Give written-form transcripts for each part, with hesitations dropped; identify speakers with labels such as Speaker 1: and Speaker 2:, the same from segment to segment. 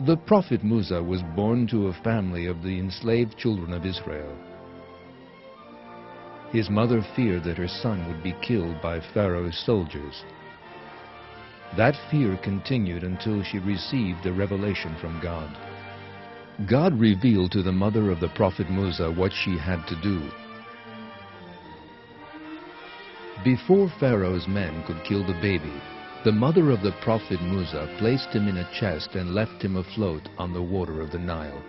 Speaker 1: The prophet Musa was born to a family of the enslaved children of Israel. His mother feared that her son would be killed by Pharaoh's soldiers. That fear continued until she received a revelation from God. God revealed to the mother of the prophet Musa what she had to do. Before Pharaoh's men could kill the baby, the mother of the prophet Musa placed him in a chest and left him afloat on the water of the Nile.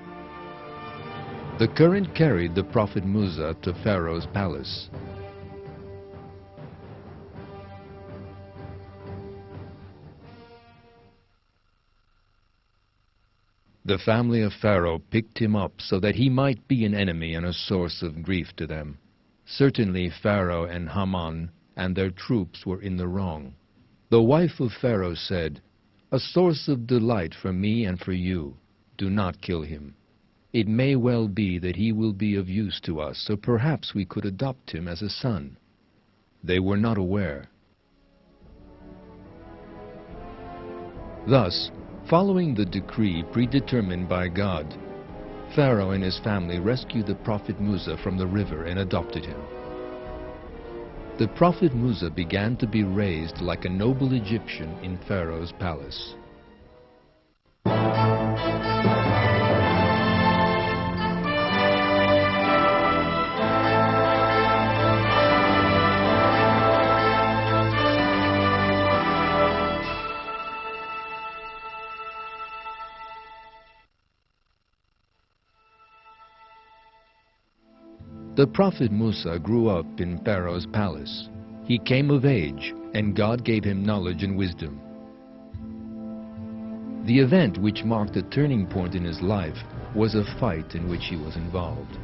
Speaker 1: The current carried the prophet Musa to Pharaoh's palace. The family of Pharaoh picked him up so that he might be an enemy and a source of grief to them. Certainly Pharaoh and Haman and their troops were in the wrong. The wife of Pharaoh said, "A source of delight for me and for you. Do not kill him. It may well be that he will be of use to us, so perhaps we could adopt him as a son." They were not aware. Thus, following the decree predetermined by God, Pharaoh and his family rescued the prophet Musa from the river and adopted him. The prophet Musa began to be raised like a noble Egyptian in Pharaoh's palace. The prophet Musa grew up in Pharaoh's palace. He came of age, and God gave him knowledge and wisdom. The event which marked a turning point in his life was a fight in which he was involved.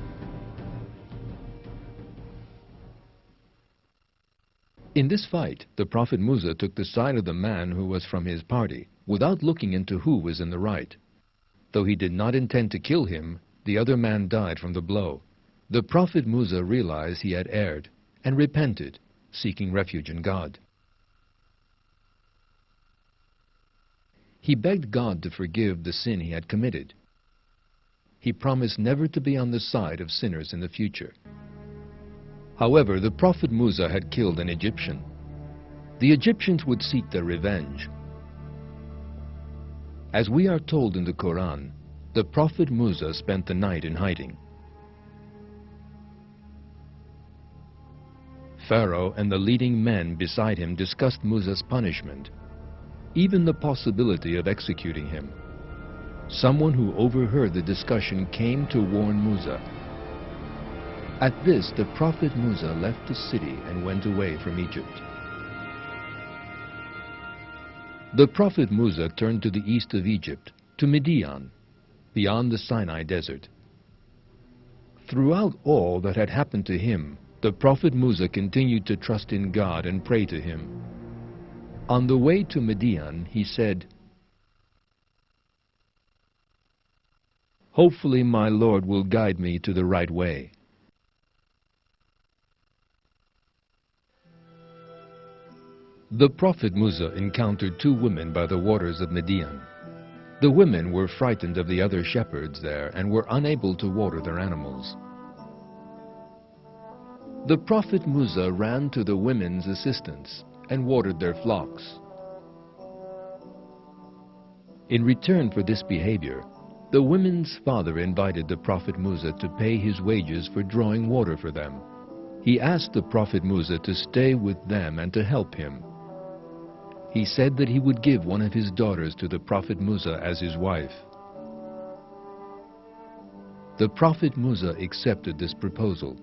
Speaker 1: In this fight, the prophet Musa took the side of the man who was from his party, without looking into who was in the right. Though he did not intend to kill him, the other man died from the blow. The prophet Musa realized he had erred and repented, seeking refuge in God. He begged God to forgive the sin he had committed. He promised never to be on the side of sinners in the future. However, the prophet Musa had killed an Egyptian. The Egyptians would seek their revenge. As we are told in the Quran, the prophet Musa spent the night in hiding. Pharaoh and the leading men beside him discussed Musa's punishment, even the possibility of executing him. Someone who overheard the discussion came to warn Musa. At this, the prophet Musa left the city and went away from Egypt. The prophet Musa turned to the east of Egypt, to Midian, beyond the Sinai desert. Throughout all that had happened to him, the prophet Musa continued to trust in God and pray to him. On the way to Midian, he said, "Hopefully my Lord will guide me to the right way." The prophet Musa encountered two women by the waters of Midian. The women were frightened of the other shepherds there and were unable to water their animals. The prophet Musa ran to the women's assistance and watered their flocks. In return for this behavior, the women's father invited the prophet Musa to pay his wages for drawing water for them. He asked the prophet Musa to stay with them and to help him. He said that he would give one of his daughters to the prophet Musa as his wife. The prophet Musa accepted this proposal.